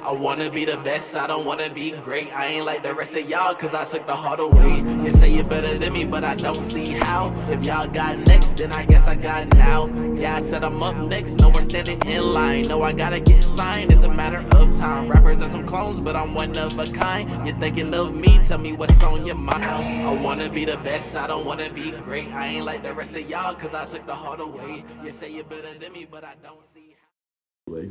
I wanna be the best, I don't wanna be great. I ain't like the rest of y'all, cause I took the heart away. You say you're better than me, but I don't see how. If y'all got next, then I guess I got now. Yeah, I said I'm up next, no more standing in line. No, I gotta get signed, it's a matter of time. Rappers are some clones, but I'm one of a kind. You're thinking of me, tell me what's on your mind. I wanna be the best, I don't wanna be great. I ain't like the rest of y'all, cause I took the heart away. You say you're better than me, but I don't see how.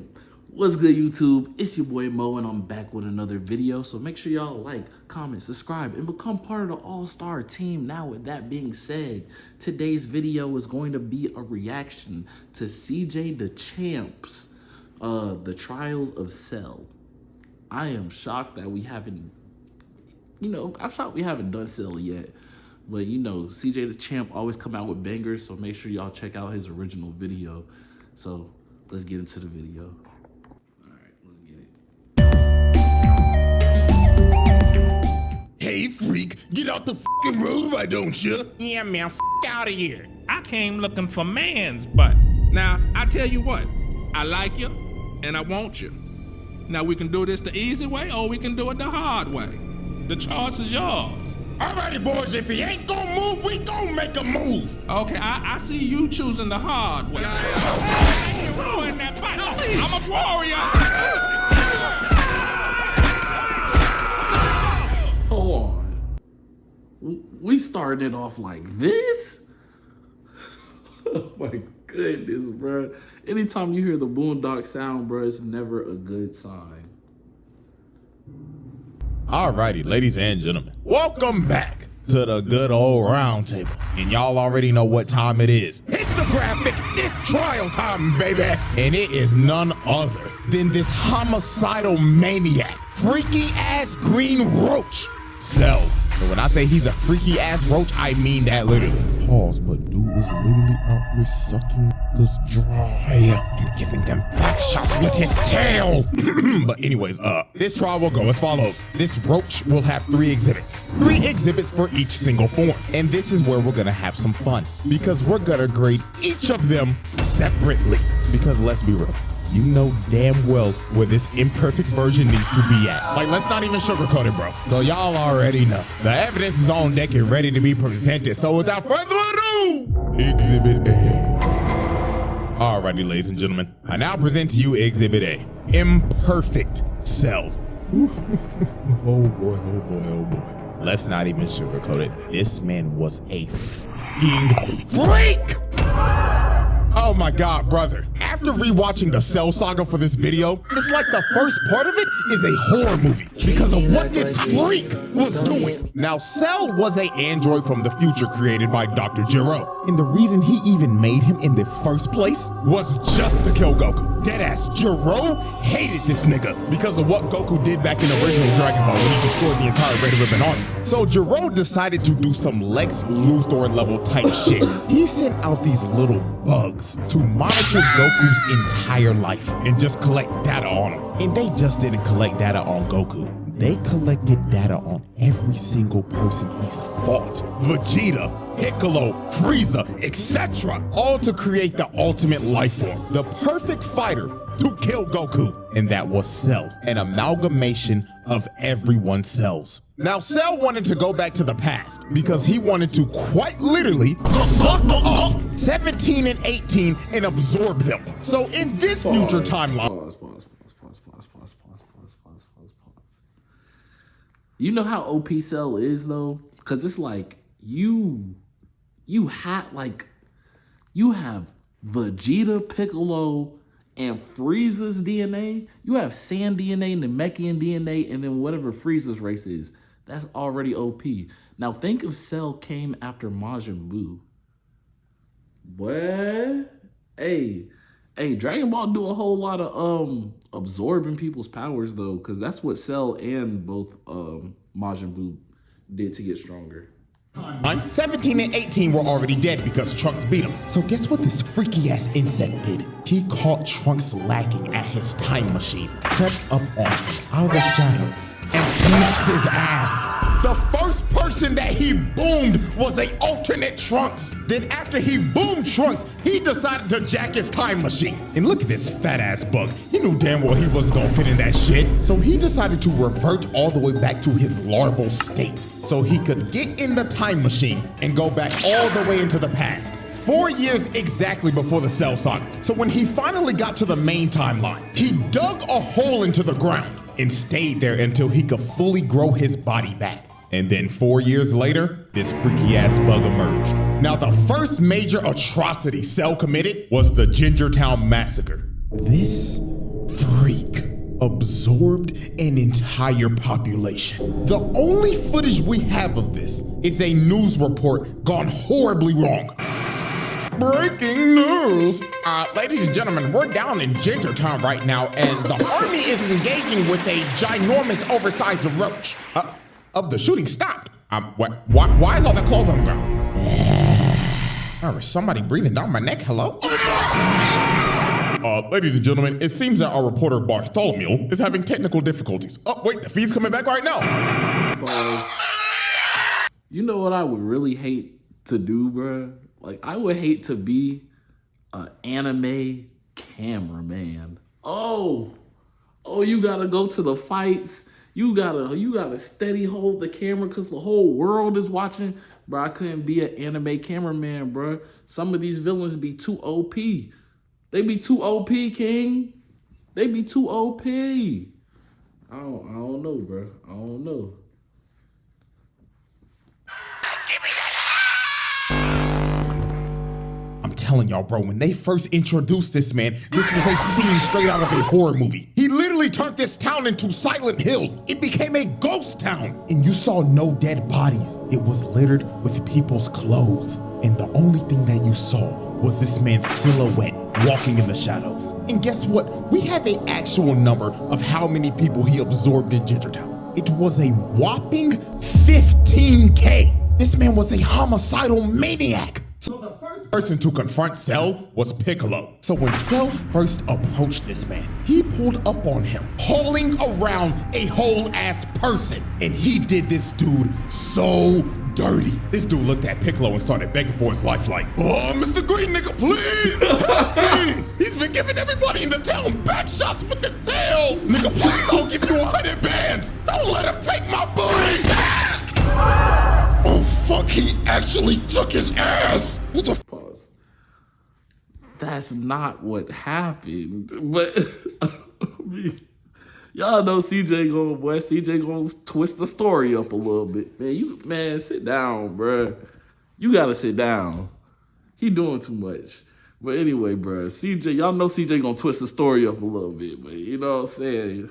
What's good, YouTube? It's your boy Mo, and I'm back with another video. So make sure y'all like, comment, subscribe, and become part of the all-star team. Now, with that being said, today's video is going to be a reaction to DaChamp's The Trials of Cell. I am shocked that we haven't, I'm shocked we haven't done Cell yet. But DaChamp always come out with bangers, so make sure y'all check out his original video. So let's get into the video. Hey, freak, get out the fucking road, why don't you? Yeah, man, out of here. I came looking for man's butt. Now, I tell you what, I like you and I want you. Now, we can do this the easy way or we can do it the hard way. The choice is yours. Alrighty, boys, if he ain't gonna move, we gonna make a move. Okay, I see you choosing the hard way. Hey, ruin that butt. No, I'm a warrior. Hold on. We started it off like this? Oh my goodness, bro. Anytime you hear the boondock sound, bro, it's never a good sign. Alrighty, ladies and gentlemen, welcome back to the good old round table. And y'all already know what time it is. Hit the graphic, it's trial time, baby. And it is none other than this homicidal maniac, freaky ass green roach, Cell. And when I say he's a freaky ass roach, I mean that literally. Pause, but dude was literally out here sucking niggas dry and giving them back shots with his tail. But anyways, this trial will go as follows. This roach will have 3 exhibits. 3 exhibits for each single form. And this is where we're gonna have some fun, because we're gonna grade each of them separately. Because let's be real, you know damn well where this imperfect version needs to be at. Like, let's not even sugarcoat it, bro. So y'all already know. The evidence is on deck and ready to be presented. So without further ado, Exhibit A. Alrighty, ladies and gentlemen, I now present to you Exhibit A, Imperfect Cell. Oh boy, oh boy, oh boy. Let's not even sugarcoat it. This man was a fucking freak! Oh my God, brother. After rewatching the Cell saga for this video, it's like the first part of it is a horror movie because of what this freak was doing. Now, Cell was an android from the future created by Dr. Gero. And the reason he even made him in the first place was just to kill Goku. Deadass, Gero hated this nigga because of what Goku did back in the original Dragon Ball when he destroyed the entire Red Ribbon Army. So Gero decided to do some Lex Luthor level type shit. He sent out these little bugs to monitor Goku's entire life and just collect data on him. And they just didn't collect data on Goku. They collected data on every single person he's fought. Vegeta, Piccolo, Frieza, etc. All to create the ultimate life form, the perfect fighter to kill Goku. And that was Cell, an amalgamation of everyone's cells. Now, Cell wanted to go back to the past because he wanted to quite literally suck up 17 and 18 and absorb them. So in this future timeline... Pause. You know how OP Cell is, though? Because it's like, you have Vegeta, Piccolo, and Frieza's DNA. You have Sand DNA, Namekian DNA, and then whatever Frieza's race is. That's already OP. Now think if Cell came after Majin Buu. What? Hey, Dragon Ball do a whole lot of absorbing people's powers though, because that's what Cell and both Majin Buu did to get stronger. 17 and 18 were already dead because Trunks beat him. So guess what this freaky ass insect did? He caught Trunks lacking at his time machine, crept up on him out of the shadows, and smacked his ass. The first person person that he boomed was a alternate Trunks. Then after he boomed Trunks, he decided to jack his time machine. And look at this fat ass bug. He knew damn well he wasn't gonna fit in that shit. So he decided to revert all the way back to his larval state so he could get in the time machine and go back all the way into the past. 4 years exactly before the Cell Saga. So when he finally got to the main timeline, he dug a hole into the ground and stayed there until he could fully grow his body back. And then 4 years later, this freaky ass bug emerged. Now the first major atrocity Cell committed was the Gingertown Massacre. This freak absorbed an entire population. The only footage we have of this is a news report gone horribly wrong. Breaking news! Ladies and gentlemen, we're down in Gingertown right now, and the army is engaging with a ginormous, oversized roach. The shooting stopped. Why is all the clothes on the ground? Is somebody breathing down my neck? Hello? Ladies and gentlemen, it seems that our reporter Bartholomew is having technical difficulties. Oh, wait, the feed's coming back right now. You know what I would really hate to do, bruh? Like, I would hate to be an anime cameraman. Oh, you gotta go to the fights. You gotta steady hold the camera because the whole world is watching. Bro, I couldn't be an anime cameraman, bro. Some of these villains be too OP. They be too OP, King. They be too OP. I don't know, bro. I don't know. I'm telling y'all, bro, when they first introduced this man, this was a scene straight out of a horror movie. He literally turned this town into Silent Hill. It became a ghost town, and you saw no dead bodies. It was littered with people's clothes, and the only thing that you saw was this man's silhouette walking in the shadows. And guess what? We have an actual number of how many people he absorbed in Gingertown. It was a whopping 15K. This man was a homicidal maniac. So the first person to confront Cell was Piccolo. So when Cell first approached this man, he pulled up on him, hauling around a whole ass person. And he did this dude so dirty. This dude looked at Piccolo and started begging for his life like, "Oh, Mr. Green nigga, please help me. He's been giving everybody in the town back shots with his tail. Nigga, please, I'll give you 100 bands. Don't let him take my booty." Oh, fuck, he actually took his ass. What the Pause. That's not what happened. But, I mean, y'all know CJ gonna twist the story up a little bit. Man, sit down, bruh. You gotta sit down. He doing too much. But anyway, bruh, CJ, y'all know CJ gonna twist the story up a little bit, but you know what I'm saying?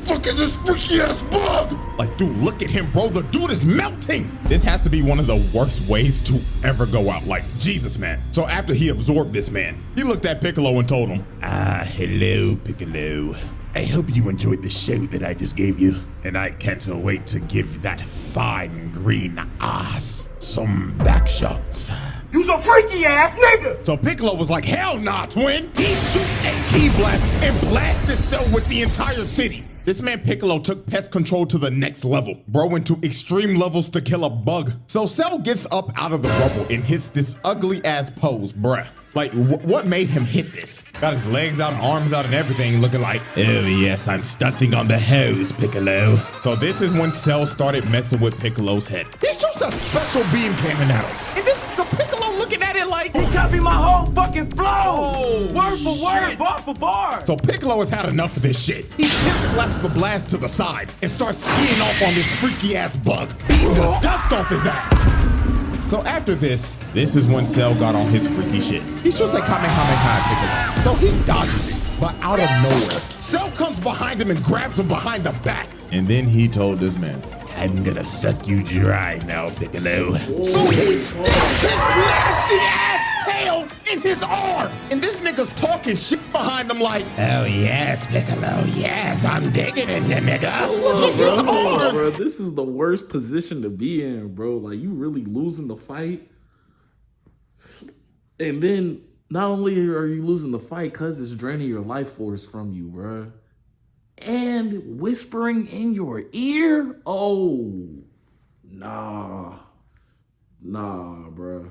fuck is this freaky ass bug? Like, dude, look at him, bro. The dude is melting. This has to be one of the worst ways to ever go out. Like, Jesus, man. So after he absorbed this man, he looked at Piccolo and told him, hello, Piccolo. I hope you enjoyed the show that I just gave you. And I can't wait to give that fine green ass some back shots. You's a freaky ass nigga! So Piccolo was like, hell nah, twin. He shoots a key blast and blasts his cell with the entire city. This man Piccolo took pest control to the next level. Bro went to extreme levels to kill a bug. So Cell gets up out of the rubble and hits this ugly ass pose, bruh. Like, what made him hit this? Got his legs out and arms out and everything, looking like, oh yes, I'm stunting on the hose, Piccolo. So this is when Cell started messing with Piccolo's head. He shoots a special beam cannon at him. And the Piccolo looking at it like, He copied my whole fucking flow! Word for word, bar for bar! So Piccolo has had enough of this shit. He hip slaps the blast to the side and starts teeing off on this freaky ass bug, beating the dust off his ass. So after this is when Cell got on his freaky shit. He shoots a Kamehameha Piccolo, so he dodges it. But out of nowhere, Cell comes behind him and grabs him behind the back. And then he told this man, I'm gonna suck you dry now, Piccolo. So he sticks his nasty ass tail in his arm. And this nigga's talking shit behind him like, oh yes, Piccolo, yes, I'm digging into nigga. Look at his arm. Bro, this is the worst position to be in, bro. Like, you really losing the fight. And then, not only are you losing the fight, cuz it's draining your life force from you, bro. and whispering in your ear? Oh, nah, bro.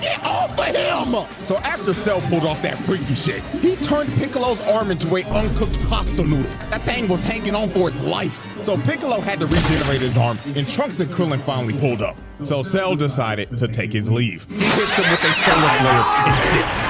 Get off of him! So after Cell pulled off that freaky shit, he turned Piccolo's arm into a uncooked pasta noodle. That thing was hanging on for its life. So Piccolo had to regenerate his arm, and Trunks and Krillin finally pulled up. So Cell decided to take his leave. He hits them with a solar flare and dips.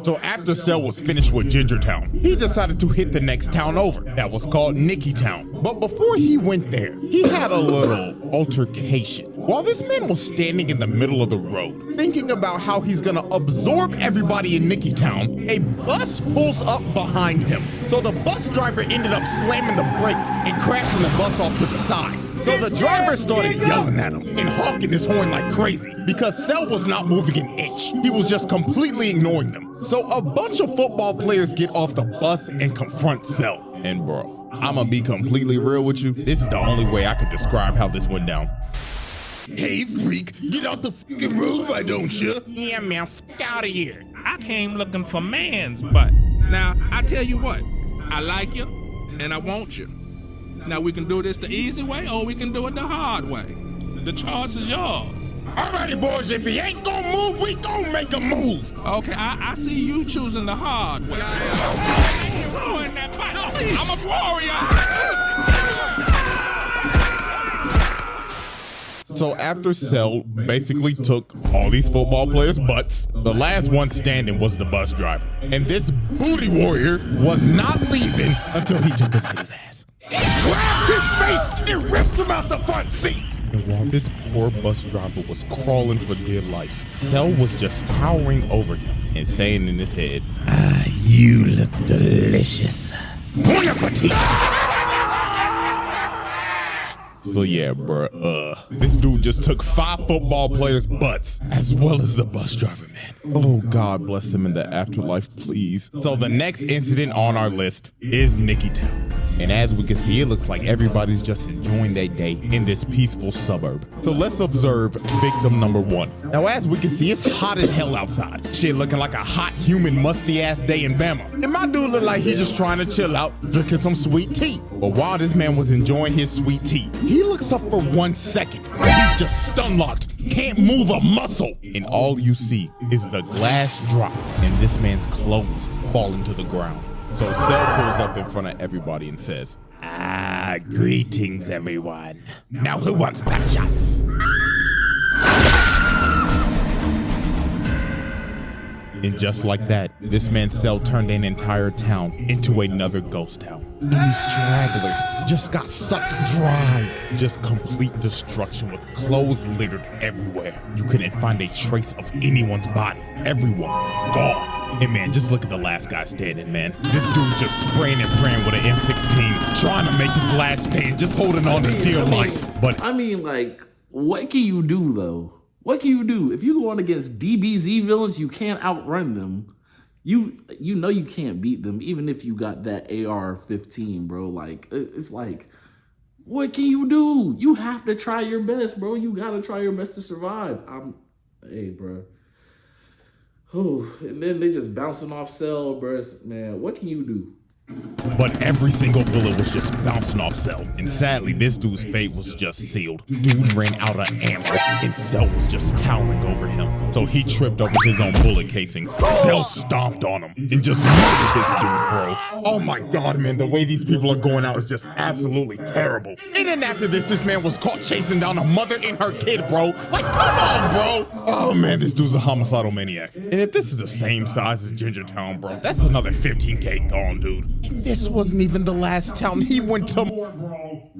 So after Cell was finished with Ginger Town, he decided to hit the next town over. That was called Nikki Town. But before he went there, he had a little altercation. While this man was standing in the middle of the road, thinking about how he's gonna absorb everybody in Nikki Town, a bus pulls up behind him. So the bus driver ended up slamming the brakes and crashing the bus off to the side. So the driver started yelling at him and honking his horn like crazy because Cell was not moving an inch. He was just completely ignoring them. So a bunch of football players get off the bus and confront Cell. And bro, I'ma be completely real with you. This is the only way I could describe how this went down. Hey, freak, get out the fucking road, why don't you? Yeah, man, f out of here. I came looking for man's butt. Now, I tell you what, I like you, and I want you. Now, we can do this the easy way, or we can do it the hard way. The choice is yours. Alrighty, boys, if he ain't gonna move, we gonna make a move. Okay, I see you choosing the hard way. Ruin that butt. I'm a warrior. So after Cell basically took all these football players' butts, the last one standing was the bus driver. And this booty warrior was not leaving until he took his ass. He grabbed his face and ripped him out the front seat. And while this poor bus driver was crawling for dear life, Cell was just towering over him and saying in his head, "Ah, you look delicious. Bon appetit." So yeah, bruh, this dude just took 5 football players' butts, as well as the bus driver, man. Oh, God bless him in the afterlife, please. So the next incident on our list is Nikki Town. And as we can see, it looks like everybody's just enjoying their day in this peaceful suburb. So let's observe victim number 1. Now, as we can see, it's hot as hell outside. Shit looking like a hot, humid, musty-ass day in Bama. And my dude looked like he's just trying to chill out, drinking some sweet tea. But while this man was enjoying his sweet tea, he looks up for 1 second. He's just stun-locked, can't move a muscle. And all you see is the glass drop and this man's clothes falling to the ground. So Cell pulls up in front of everybody and says, "Ah, greetings, everyone. Now who wants back shots?" And just like that, this man's Cell turned an entire town into another ghost town. And these stragglers just got sucked dry. Just complete destruction with clothes littered everywhere. You couldn't find a trace of anyone's body. Everyone gone. And man, just look at the last guy standing, man. This dude's just spraying and praying with an M16, trying to make his last stand, just holding on to dear life. But I mean, like, what can you do, though? What can you do? If you're going against DBZ villains, you can't outrun them. You know you can't beat them, even if you got that AR-15, bro. Like, it's like, what can you do? You have to try your best, bro. You got to try your best to survive. Hey, bro. Oh, and then they just bouncing off Cell, bro. Man, what can you do? But every single bullet was just bouncing off Cell. And sadly, this dude's fate was just sealed. Dude ran out of ammo, and Cell was just towering over him. So he tripped over his own bullet casings. Cell stomped on him and just murdered this dude, bro. Oh my God, man, the way these people are going out is just absolutely terrible. And then after this man was caught chasing down a mother and her kid, bro. Like, come on, bro. Oh man, this dude's a homicidal maniac. And if this is the same size as Ginger Town, bro, that's another 15K gone, dude. And this wasn't even the last town he went to, bro.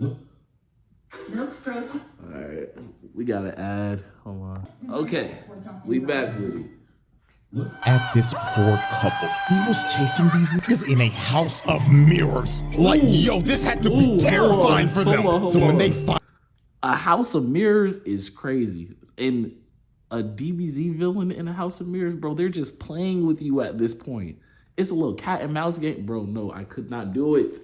Alright, we gotta add. Hold on. Okay, we back with it. Look at this poor couple. He was chasing these niggas in a house of mirrors. Like, yo, this had to be terrifying for them. So when they find a house of mirrors is crazy. And a DBZ villain in a house of mirrors, bro, they're just playing with you at this point. It's a little cat and mouse game. Bro, no, I could not do it.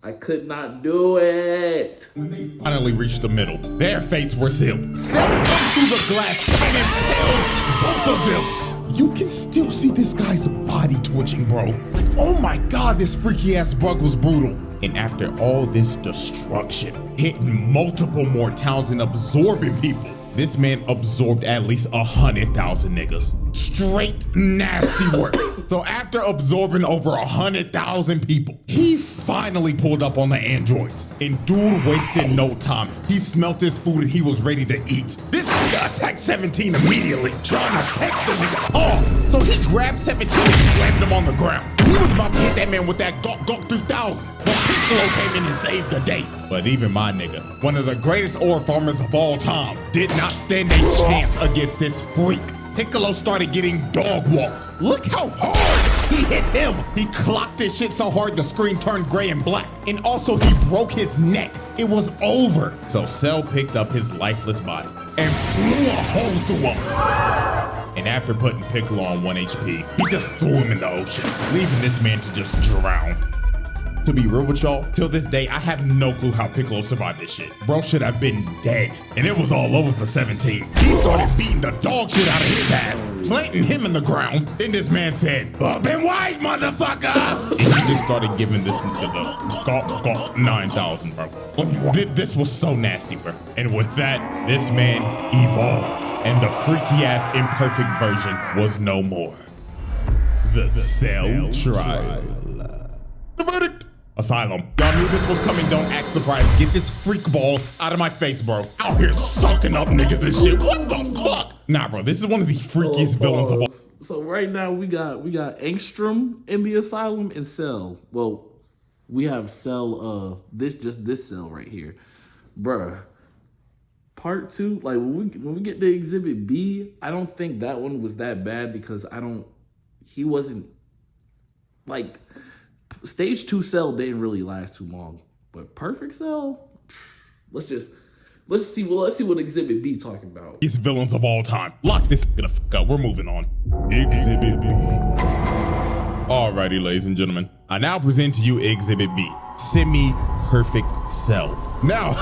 I could not do it. When they finally reached the middle, their fates were sealed. Cell comes through the glass and impales both of them. you can still see this guy's body twitching, bro. Like, oh my God, this freaky ass bug was brutal. And after all this destruction, hitting multiple more towns and absorbing people, this man absorbed at least 100,000 niggas. Straight nasty work. So after absorbing over 100,000 people, he finally pulled up on the androids. And dude wasted no time. He smelt his food and he was ready to eat. This nigga attacked 17 immediately, trying to peck the nigga paws. So he grabbed 17 and slammed him on the ground. And he was about to hit that man with that Gawk 3000. But Piccolo came in and saved the day. But even my nigga, one of the greatest ore farmers of all time, did not stand a chance against this freak. Piccolo started getting dog walked. Look how hard he hit him. He clocked his shit so hard the screen turned gray and black. And also he broke his neck. It was over. So Cell picked up his lifeless body and blew a hole through him. And after putting Piccolo on 1 HP, he just threw him in the ocean, leaving this man to just drown. To be real with y'all, till this day, I have no clue how Piccolo survived this shit. Bro should have been dead, and it was all over for 17. He started beating the dog shit out of his ass, planting him in the ground. Then this man said, "Up and white, motherfucker!" And he just started giving this nigga the Gawk 9000, bro. This was so nasty, bro. And with that, this man evolved, and the freaky ass imperfect version was no more. The Cell trial. The verdict. Asylum. Y'all knew this was coming, don't act surprised. Get this freak ball out of my face, bro. Out here sucking up niggas and shit. What the fuck? Nah, bro, this is one of the freakiest villains of all. So right now we got Angstrom in the asylum and Cell. Well, we have Cell, this Cell right here. Bruh. Part 2, like when we get to Exhibit B, I don't think that one was that bad because he wasn't like, Stage 2 Cell didn't really last too long, but Perfect Cell, let's see what Exhibit B talking about. These villains of all time. Lock this the fuck up. We're moving on. Exhibit B. Alrighty, ladies and gentlemen, I now present to you Exhibit B, Semi-Perfect Cell. Now,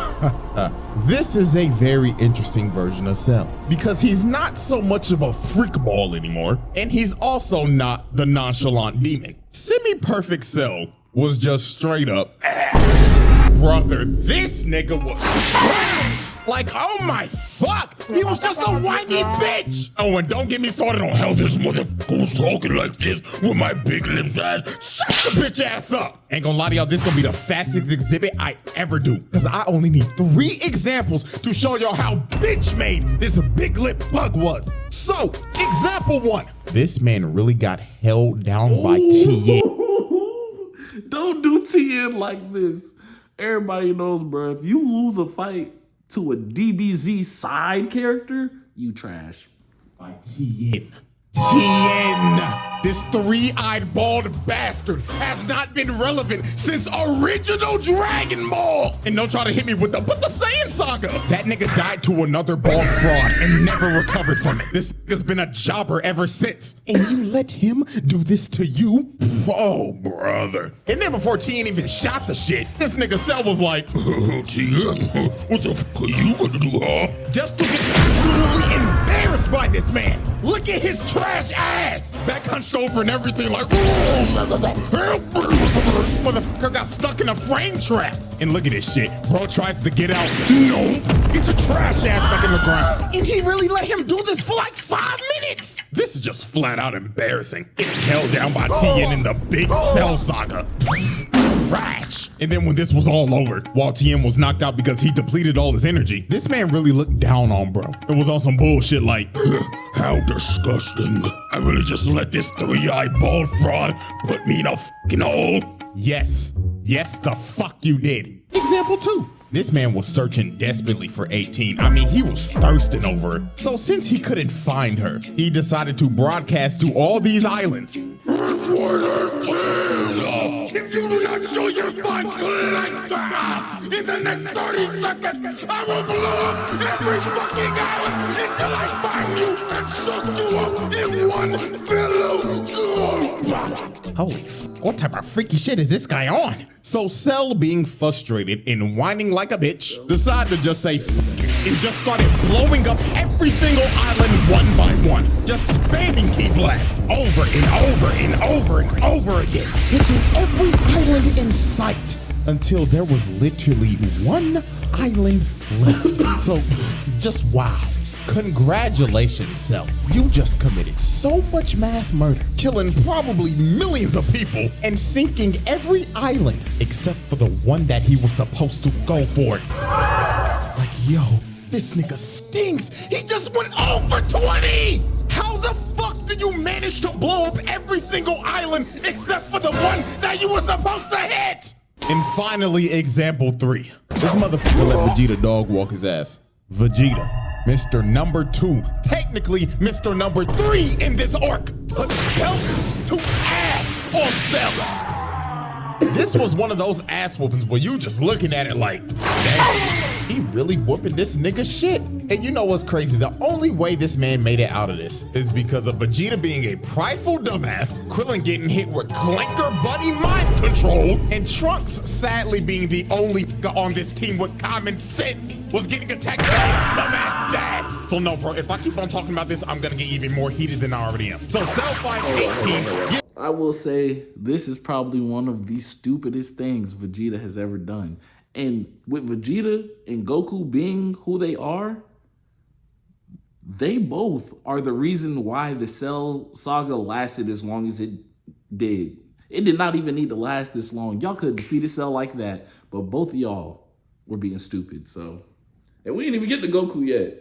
this is a very interesting version of Cell because he's not so much of a freak ball anymore, and he's also not the nonchalant demon. Semi-Perfect Cell was just straight up brother, this nigga was trash. Like, oh my fuck, he was just a whiny bitch. Oh, and don't get me started on how this motherfucker was talking like this with my big lips ass. Shut the bitch ass up. Ain't gonna lie to y'all, this gonna be the fastest exhibit I ever do, because I only need 3 examples to show y'all how bitch made this big lip bug was. So, example 1. This man really got held down by TN. Don't do TN like this. Everybody knows, bro, if you lose a fight to a DBZ side character, you trash. By TN. TN! This 3-eyed bald bastard has not been relevant since original Dragon Ball! And don't try to hit me with the Saiyan saga! That nigga died to another bald fraud and never recovered from it. This nigga's been a jobber ever since. And you let him do this to you? Oh, brother. And then before TN even shot the shit, this nigga Cell was like, TN, what the fuck are you gonna do, huh? Just to get absolutely embarrassed by this man. Look at his trash ass! That hunched over and everything like, motherfucker got stuck in a frame trap. And look at this shit. Bro tries to get out. No, get your trash ass back in the ground. And he really let him do this for like 5 minutes. This is just flat out embarrassing. Getting held down by TN in the big Cell saga. Trash. And then when this was all over, while TN was knocked out because he depleted all his energy, this man really looked down on bro. It was on some bullshit like, how disgusting. I really just let this 3-eyed bald fraud put me in a fucking hole. Yes, the fuck you did. Example 2. This man was searching desperately for 18. I mean, he was thirsting over her. So since he couldn't find her, he decided to broadcast to all these islands. If you do not show your fun collectors in the next 30 seconds, I will blow up every fucking island until I find you and suck you up in one fellow gulp. Holy f, what type of freaky shit is this guy on? So Cell, being frustrated and whining like a bitch, decided to just say f it and just started blowing up every single island one by one, just spamming key blast over and over and over and over again, hitting every island in sight until there was literally one island left. So just wow. Congratulations, Cell. You just committed so much mass murder, killing probably millions of people and sinking every island except for the one that he was supposed to go for. Like, yo, this nigga stinks. He just went over 20. How the fuck did you manage to blow up every single island except for the one that you were supposed to hit? And finally, example 3. This motherfucker let Vegeta dog walk his ass. Vegeta, Mr. Number 2, technically Mr. Number 3 in this arc, put belt to ass on Cell. This was one of those ass whoopings where you just looking at it like, damn, he really whooping this nigga shit. And you know what's crazy? The only way this man made it out of this is because of Vegeta being a prideful dumbass, Krillin getting hit with clanker buddy mind control, and Trunks sadly being the only on this team with common sense was getting attacked by his dumbass dad. So no, bro, if I keep on talking about this, I'm gonna get even more heated than I already am. So Cell 518. I will say this is probably one of the stupidest things Vegeta has ever done. And with Vegeta and Goku being who they are, they both are the reason why the Cell saga lasted as long as it did. It did not even need to last this long. Y'all could defeat a Cell like that, but both of y'all were being stupid. So, and we didn't even get to Goku yet.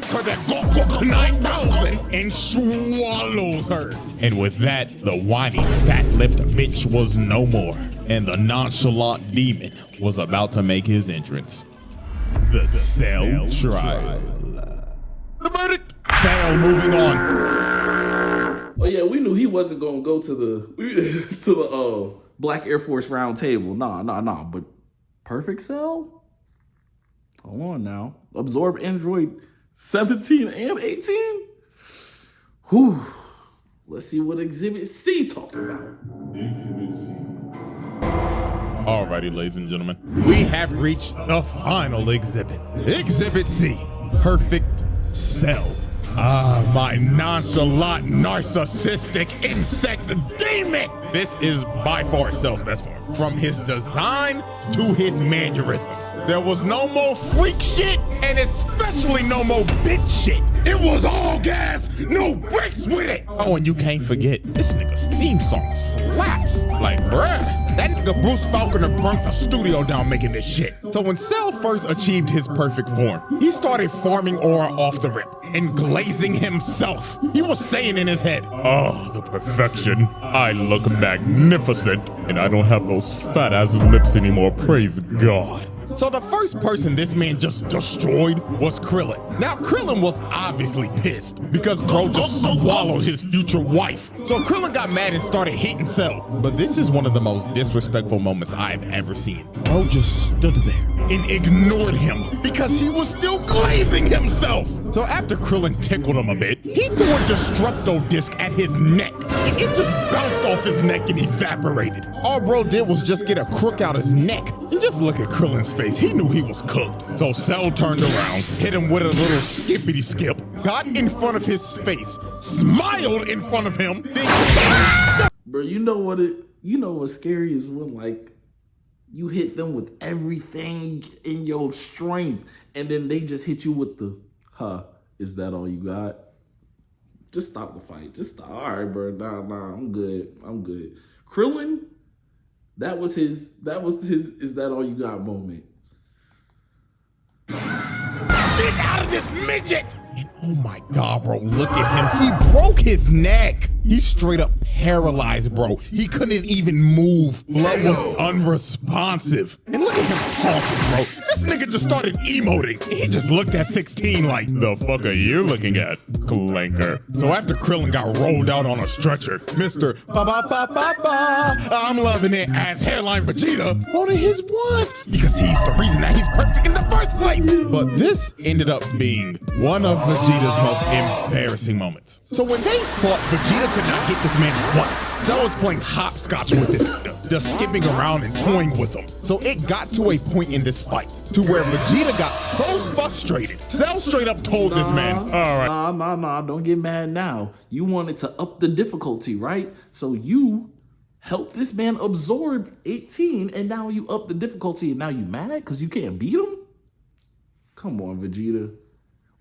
For that Goku 9000 and swallows her. And with that, the whiny fat-lipped bitch was no more, and the nonchalant demon was about to make his entrance. The Cell trial. The verdict. Cell moving on. Oh yeah, we knew he wasn't gonna go to the Black Air Force round table. Nah. But Perfect Cell? Hold on now. Absorb Android 17 and 18? Whew. Let's see what Exhibit C talking about. Exhibit C. Alrighty, ladies and gentlemen, we have reached the final exhibit. Exhibit C, Perfect Cell. Ah, my nonchalant, narcissistic insect demon! This is by far Cell's best form. From his design to his mannerisms. There was no more freak shit, and especially no more bitch shit. It was all gas, no brakes with it! Oh, and you can't forget, this nigga's theme song slaps. Like, bruh, that nigga Bruce Falconer burnt the studio down making this shit. So when Cell first achieved his perfect form, he started farming aura off the rip and glazing himself. He was saying in his head, oh, the perfection. I look magnificent, and I don't have those fat ass lips anymore, praise God. So the first person this man just destroyed was Krillin. Now Krillin was obviously pissed because bro just swallowed his future wife. So Krillin got mad and started hitting Cell. But this is one of the most disrespectful moments I've ever seen. Bro just stood there and ignored him because he was still glazing himself. So after Krillin tickled him a bit, he threw a Destructo disc at his neck. It just bounced off his neck and evaporated. All bro did was just get a crook out his neck. And just look at Krillin's face. He knew he was cooked. So Cell turned around, hit him with a little skippity skip, got in front of his face, smiled in front of him, then Bro, you know what's scary is when like you hit them with everything in your strength and then they just hit you with the is that all you got? Just stop the fight. Just stop. All right, bro. Nah, I'm good. Krillin, that was his is that all you got moment. Get out of this midget! And oh my God, bro, look at him. He broke his neck. He's straight up paralyzed, bro. He couldn't even move. Blood was unresponsive. And look at him taunting, bro. This nigga just started emoting. He just looked at 16 like, the fuck are you looking at, clanker? So after Krillin got rolled out on a stretcher, Mr. Ba-ba-ba-ba-ba, I'm loving it as Hairline Vegeta wanted his ones because he's the reason that he's perfect in the first place. But this ended up being one of Vegeta's most embarrassing moments. So when they fought, Vegeta could not hit this man once. Cell was playing hopscotch with this nigga, just skipping around and toying with him. So it got to a point in this fight to where Vegeta got so frustrated. Cell straight up told this man, all right. Nah, don't get mad now. You wanted to up the difficulty, right? So you helped this man absorb 18, and now you up the difficulty, and now you mad because you can't beat him? Come on, Vegeta.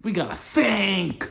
We gotta think.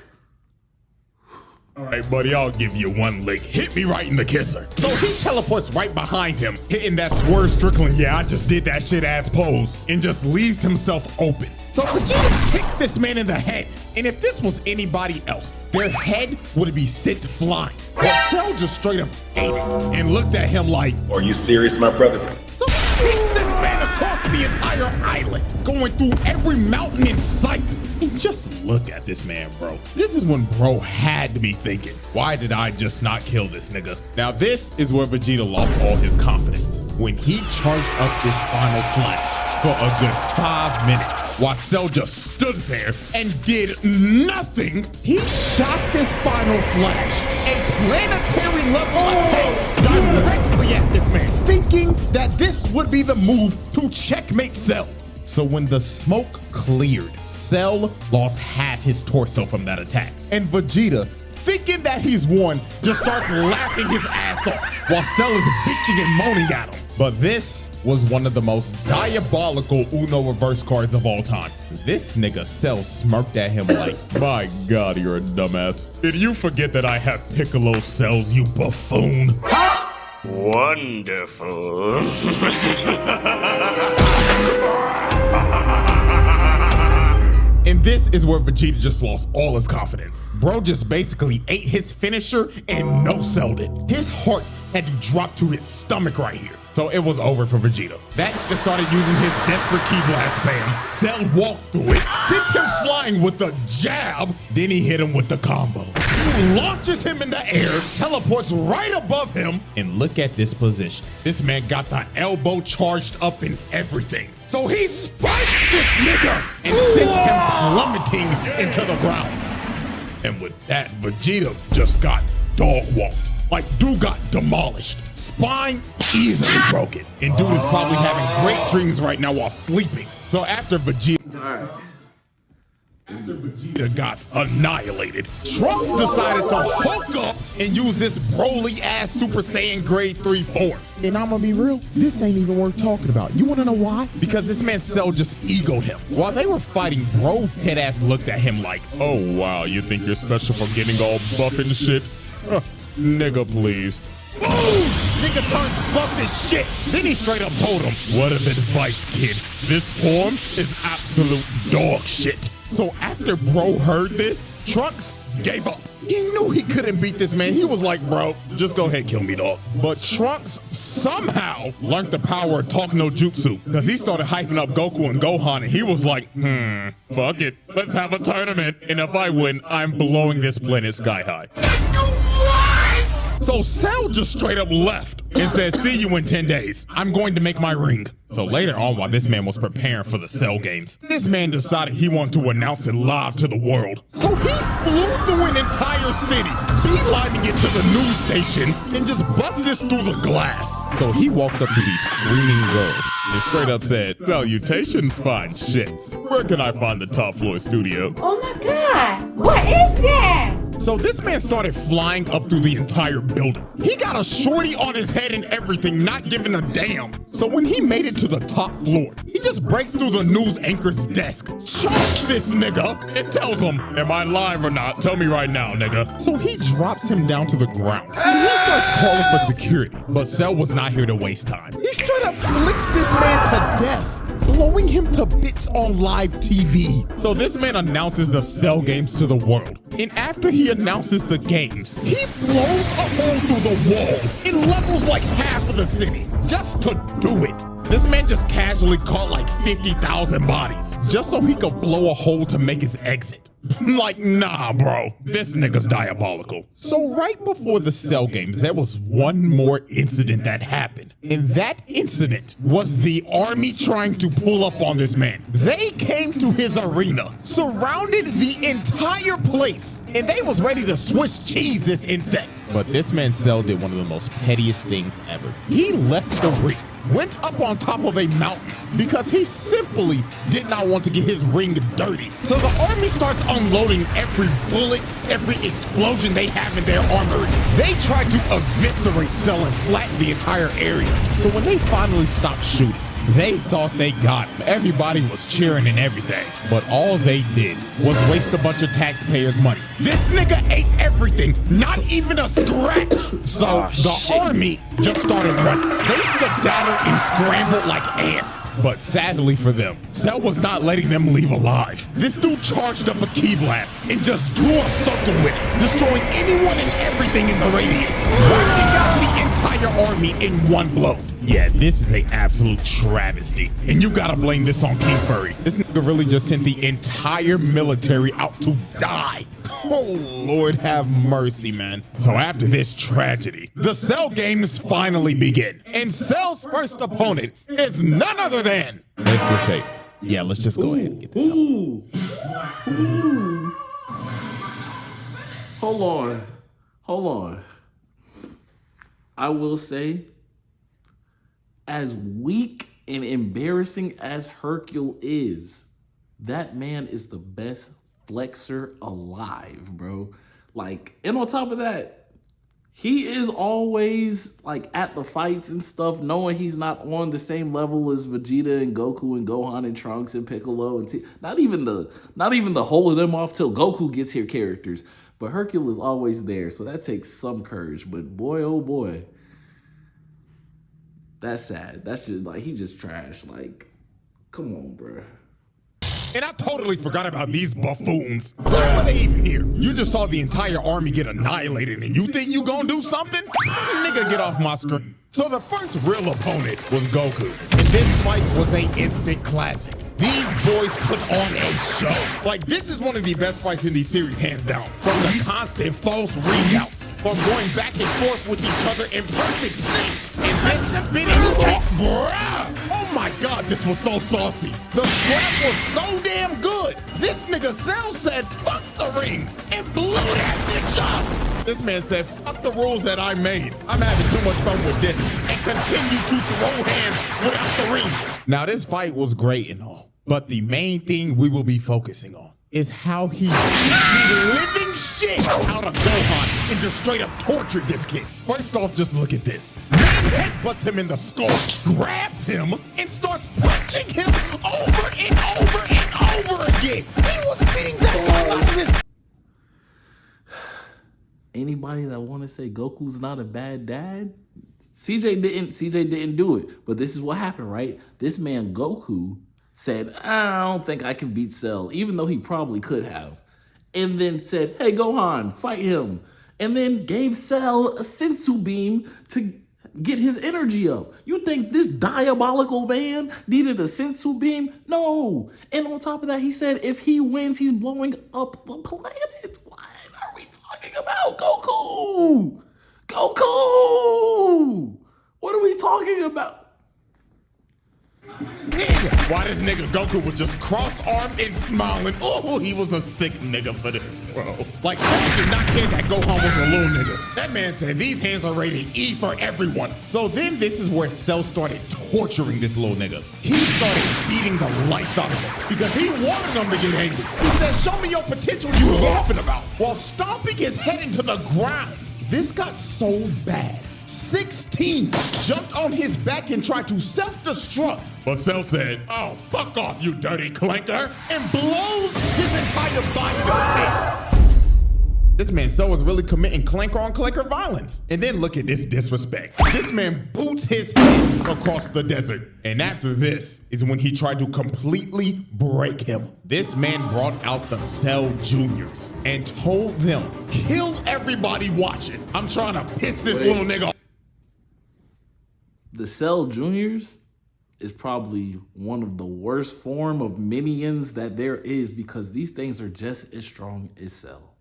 All right, buddy, I'll give you one lick. Hit me right in the kisser. So he teleports right behind him, hitting that Swerve Strickland, yeah, I just did that shit ass pose, and just leaves himself open. So Vegeta kicked this man in the head, and if this was anybody else, their head would be sent flying. But Cell just straight up ate it and looked at him like, Are you serious, my brother? so he kicks this man across the entire island, going through every mountain in sight. And just look at this man, bro. This is when bro had to be thinking, why did I just not kill this nigga? Now this is where Vegeta lost all his confidence. When he charged up this final flash for a good 5 minutes, while Cell just stood there and did nothing, he shot this final flash, a planetary level attack directly at this man, thinking that this would be the move to checkmate Cell. So when the smoke cleared, Cell lost half his torso from that attack. And Vegeta, thinking that he's won, just starts laughing his ass off while Cell is bitching and moaning at him. But this was one of the most diabolical Uno reverse cards of all time. This nigga Cell smirked at him like, my God, you're a dumbass. Did you forget that I have Piccolo cells, you buffoon? Wonderful. And this is where Vegeta just lost all his confidence. Bro just basically ate his finisher and no-selled it. His heart had to drop to his stomach right here. So it was over for Vegeta. That nigga started using his desperate key blast spam. Cell walked through it, sent him flying with the jab, then he hit him with the combo. Dude launches him in the air, teleports right above him, and look at this position. This man got the elbow charged up and everything. So he spikes this nigga and sent him plummeting into the ground. And with that, Vegeta just got dog walked. Like, dude got demolished. Spine easily broken. And dude is probably having great dreams right now while sleeping. So after Vegeta got annihilated, Trunks decided to Hulk up and use this Broly ass Super Saiyan grade 3 form. And I'm gonna be real, this ain't even worth talking about. You wanna know why? Because this man Cell just egoed him. While they were fighting, bro dead ass looked at him like, oh wow, you think you're special for getting all buff and shit? Nigga, please. Boom! Nigga turns buff as shit. Then he straight up told him, what of advice, kid? This form is absolute dog shit. So after bro heard this, Trunks gave up. He knew he couldn't beat this man. He was like, bro, just go ahead, kill me, dog. But Trunks somehow learned the power of talk no jutsu, because he started hyping up Goku and Gohan, and he was like, fuck it. Let's have a tournament, and if I win, I'm blowing this planet sky high. So Cell just straight up left and said, see you in 10 days. I'm going to make my ring. So later on, while this man was preparing for the Cell games, this man decided he wanted to announce it live to the world. So he flew through an entire city, beelining it to the news station, and just busted this through the glass. So he walks up to these screaming girls and straight up said, salutations, fine shits. Where can I find the top floor studio? Oh my God, what is that? So this man started flying up through the entire building. He got a shorty on his head and everything, not giving a damn. So when he made it to the top floor, he just breaks through the news anchor's desk, chokes this nigga, and tells him, am I live or not? Tell me right now, nigga. So he drops him down to the ground, and he starts calling for security. But Cell was not here to waste time. He straight up flicks this man to death, blowing him to bits on live TV. So this man announces the Cell games to the world. And after he announces the games, he blows a hole through the wall and levels like half of the city just to do it. This man just casually caught like 50,000 bodies just so he could blow a hole to make his exit. Like, nah, bro, this nigga's diabolical. So right before the Cell games, there was one more incident that happened. And that incident was the army trying to pull up on this man. They came to his arena, surrounded the entire place, and they was ready to Swiss cheese this insect. But this man Cell did one of the most pettiest things ever. He left the ring, went up on top of a mountain because he simply did not want to get his ring dirty. So the army starts unloading every bullet, every explosion they have in their armory. They tried to eviscerate Cell and flatten the entire area. So when they finally stopped shooting, they thought they got him. Everybody was cheering and everything. But all they did was waste a bunch of taxpayers' money. This nigga ate everything, not even a scratch. So the army just started running. They skedaddled and scrambled like ants. But sadly for them, Cell was not letting them leave alive. This dude charged up a key blast and just drew a circle with it, destroying anyone and everything in the radius. Wiping out the entire army in one blow. Yeah, this is an absolute travesty. And you gotta blame this on King Furry. This nigga really just sent the entire military out to die. Oh, Lord have mercy, man. So after this tragedy, the Cell games finally begin. And Cell's first opponent is none other than... Let's just say, yeah, let's just go ahead and get this out. Hold on. I will say, as weak and embarrassing as Hercule is, that man is the best flexer alive, bro. Like, and on top of that, he is always like at the fights and stuff, knowing he's not on the same level as Vegeta and Goku and Gohan and Trunks and Piccolo and not even the whole of them off till Goku gets here characters. But Hercule is always there, so that takes some courage. But boy, oh boy, that's sad. That's just like, he just trash. Like, come on, bro. And I totally forgot about these buffoons. Why were they even here? You just saw the entire army get annihilated and you think you gonna do something? Nigga, get off my screen. So the first real opponent was Goku. And this fight was an instant classic. These boys put on a show. Like, this is one of the best fights in the series, hands down. From the constant false ring-outs, from going back and forth with each other in perfect sync. And this spinning kick, bruh. Oh my God, this was so saucy. The scrap was so damn good. This nigga Cell said, fuck the ring, and blew that bitch up. This man said, fuck the rules that I made. I'm having too much fun with this, and continue to throw hands without the ring. Now, this fight was great and all, but the main thing we will be focusing on is how he beat the living shit out of Gohan and just straight up tortured this kid. First off, just look at this. Man headbutts him in the skull, grabs him, and starts punching him over and over and over again. He was beating the hell out of this. Anybody that want to say Goku's not a bad dad? CJ didn't do it, but this is what happened, right? This man Goku said, I don't think I can beat Cell, even though he probably could have. And then said, hey, Gohan, fight him. And then gave Cell a sensu beam to get his energy up. You think this diabolical man needed a sensu beam? No. And on top of that, he said if he wins, he's blowing up the planet. What are we talking about, Goku? Goku! What are we talking about? Why this nigga Goku was just cross-armed and smiling. Oh, he was a sick nigga for this, bro. Like, Cell did not care that Gohan was a little nigga. That man said these hands are rated E for everyone. So then this is where Cell started torturing this little nigga. He started beating the life out of him because he wanted him to get angry. He said, show me your potential you yapping about, while stomping his head into the ground. This got so bad, 16 jumped on his back and tried to self-destruct. But Cell said, oh, fuck off, you dirty clanker, and blows his entire body to bits. This man Cell was really committing clanker on clanker violence. And then look at this disrespect. This man boots his head across the desert. And after this is when he tried to completely break him. This man brought out the Cell Juniors and told them, kill everybody watching. I'm trying to piss this little nigga off. The Cell Juniors is probably one of the worst form of minions that there is, because these things are just as strong as Cell.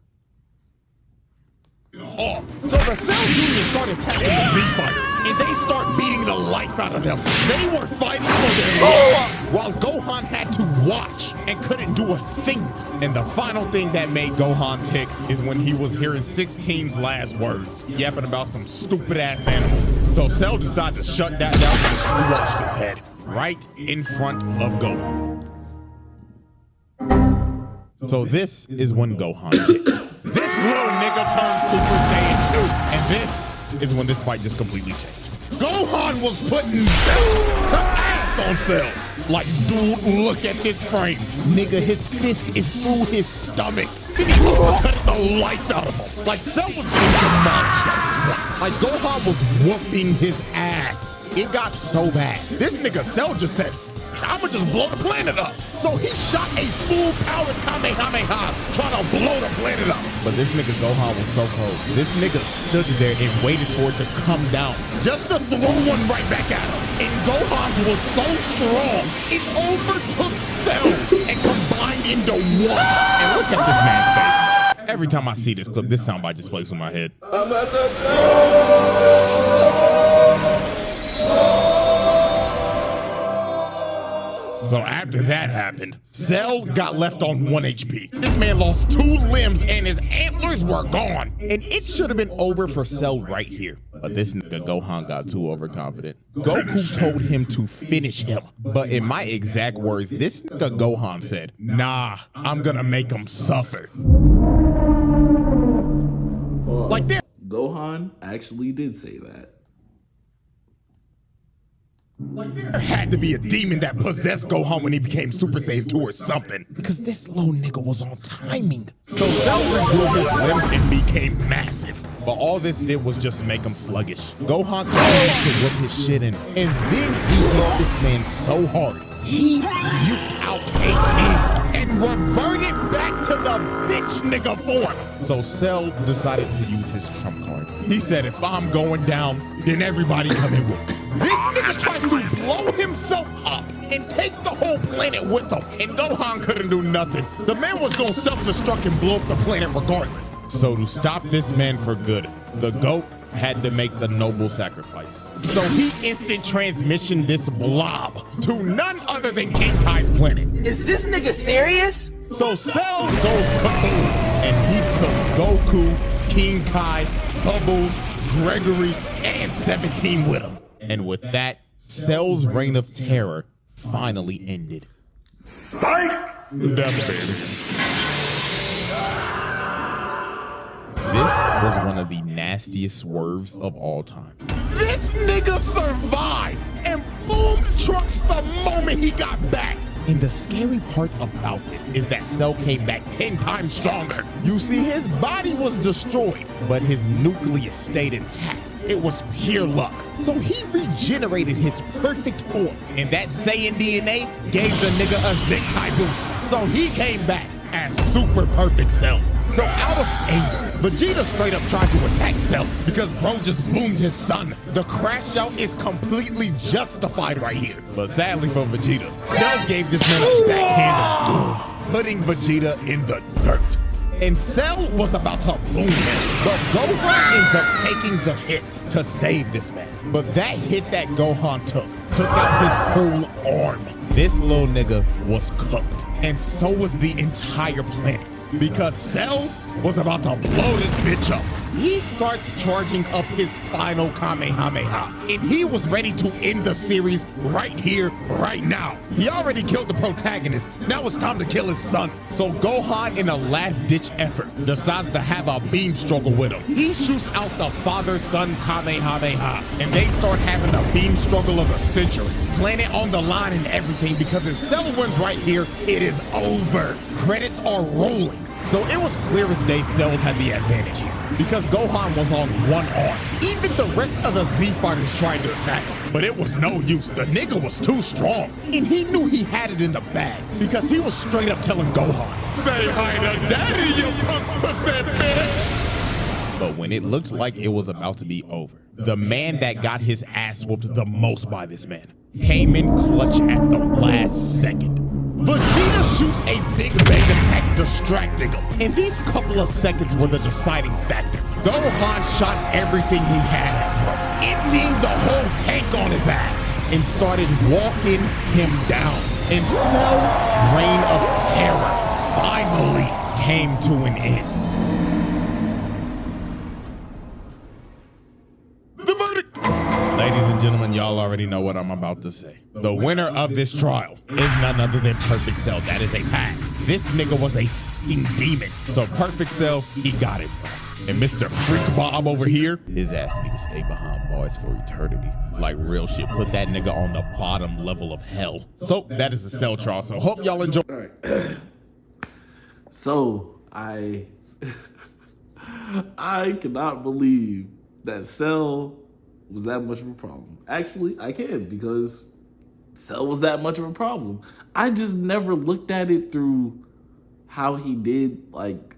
Off. So the Cell Juniors started attacking the Z Fighters, and they start beating the life out of them. They were fighting for their lives, while Gohan had to watch and couldn't do a thing. And the final thing that made Gohan tick is when he was hearing 16's last words, yapping about some stupid ass animals. So Cell decided to shut that down and squashed his head right in front of Gohan. So this is when Gohan kicked. This little nigga turned Super Saiyan 2. And this is when this fight just completely changed. Gohan was putting belt to ass on Cell. Like, dude, look at this frame. Nigga, his fist is through his stomach. Then he cut the lights out of him. Like, Cell was getting demolished at this point. Like, Gohan was whooping his ass. It got so bad. This nigga Cell just said, I'ma just blow the planet up. So he shot a full-powered Kamehameha trying to blow the planet up. But this nigga Gohan was so cold. This nigga stood there and waited for it to come down just to throw one right back at him. And Gohan's was so strong, it overtook Cell's and combined into one. And look at this man's face. Every time I see this clip, this soundbite just plays in my head. So after that happened, Cell got left on 1 HP. This man lost 2 limbs and his antlers were gone. And it should have been over for Cell right here. But this nigga Gohan got too overconfident. Goku told him to finish him. But in my exact words, this nigga Gohan said, nah, I'm gonna make him suffer. Like there. Gohan actually did say that. Like there had to be a demon that possessed Gohan when he became Super Saiyan 2 or something. Because this little nigga was on timing. So Cell regrew his limbs and became massive. But all this did was just make him sluggish. Gohan continued to whip his shit in. And then he hit this man so hard, he uked out 18 and reverted back to the bitch nigga form. So Cell decided to use his trump card. He said, if I'm going down, then everybody come in with me. This nigga tries to blow himself up and take the whole planet with him. And Gohan couldn't do nothing. The man was gonna self-destruct and blow up the planet regardless. So to stop this man for good, the GOAT had to make the noble sacrifice. So he instant transmissioned this blob to none other than King Kai's planet. Is this nigga serious? So Cell goes kaboom, and he took Goku, King Kai, Bubbles, Gregory, and 17 with him. And with that, Cell's reign of terror finally ended. Psych! Death, baby. This was one of the nastiest swerves of all time. This nigga survived and boomed Trunks the moment he got back. And the scary part about this is that Cell came back 10 times stronger. You see, his body was destroyed, but his nucleus stayed intact. It was pure luck. So he regenerated his perfect form, and that Saiyan DNA gave the nigga a Zenkai boost. So he came back as Super Perfect Cell. So out of anger, Vegeta straight up tried to attack Cell because bro just boomed his son. The crash out is completely justified right here. But sadly for Vegeta, Cell gave this man a backhand of doom, putting Vegeta in the dirt. And Cell was about to boom him, but Gohan ends up taking the hit to save this man. But that hit that Gohan took out his whole arm. This little nigga was cooked, and so was the entire planet, because Cell was about to blow this bitch up. He starts charging up his final Kamehameha, and he was ready to end the series right here, right now. He already killed the protagonist. Now it's time to kill his son. So Gohan, in a last-ditch effort, decides to have a beam struggle with him. He shoots out the father-son Kamehameha, and they start having the beam struggle of the century. Planet on the line and everything, because if Cell wins right here, it is over. Credits are rolling. So it was clear as day Cell had the advantage here, because Gohan was on one arm. Even the rest of the Z fighters tried to attack him, but it was no use. The nigga was too strong, and he knew he had it in the bag, because he was straight up telling Gohan, "Say hi to daddy, you punk pussy bitch." But when it looked like it was about to be over, the man that got his ass whooped the most by this man came in clutch at the last second. Vegeta shoots a big bang attack, distracting him. And these couple of seconds were the deciding factor. Gohan shot everything he had at him, emptying the whole tank on his ass, and started walking him down. And Cell's reign of terror finally came to an end. The verdict! Ladies and gentlemen, y'all already know what I'm about to say. The winner of this trial is none other than Perfect Cell. That is a pass. This nigga was a fucking demon. So Perfect Cell, he got it, bro. And Mr. Freak Bob over here, his ass need to stay behind bars for eternity. Like real shit, put that nigga on the bottom level of hell. So that is the Cell trial. So hope y'all enjoy. All right. So I cannot believe that Cell was that much of a problem. Actually, I can, because Cell was that much of a problem. I just never looked at it through how he did, like,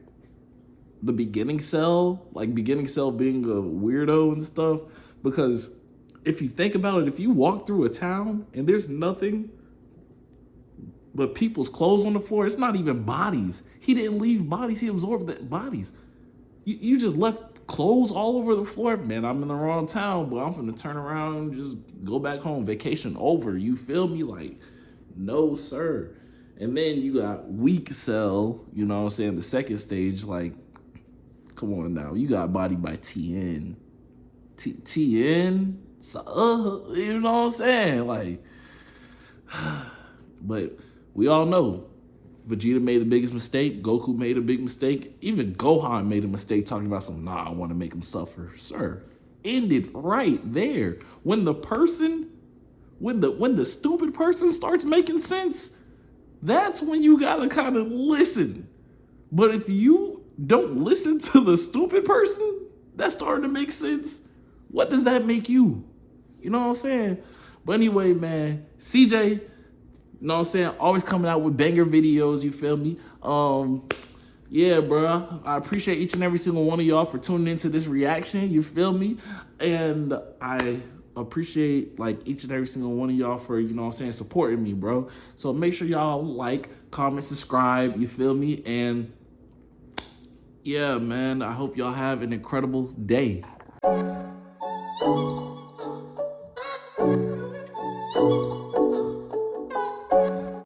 the beginning Cell, like beginning Cell being a weirdo and stuff. Because if you think about it, if you walk through a town and there's nothing but people's clothes on the floor, it's not even bodies. He didn't leave bodies, he absorbed the bodies. You just left clothes all over the floor. Man, I'm in the wrong town, but I'm gonna turn around and just go back home. Vacation over, you feel me? Like, no, sir. And then you got weak Cell, you know what I'm saying? The second stage, like, come on now. You got bodied by TN. TN? You know what I'm saying? Like, but we all know Vegeta made the biggest mistake. Goku made a big mistake. Even Gohan made a mistake talking about some, nah, I want to make him suffer. Sir, ended right there. When the person, when the stupid person starts making sense, that's when you gotta kind of listen. But if you don't listen to the stupid person that's starting to make sense, what does that make you? You know what I'm saying? But anyway, man, CJ, you know what I'm saying, always coming out with banger videos, you feel me? Yeah, bro, I appreciate each and every single one of y'all for tuning into this reaction, you feel me? And I appreciate, like, each and every single one of y'all for, you know what I'm saying, supporting me, bro. So make sure y'all like, comment, subscribe, you feel me? And yeah, man, I hope y'all have an incredible day.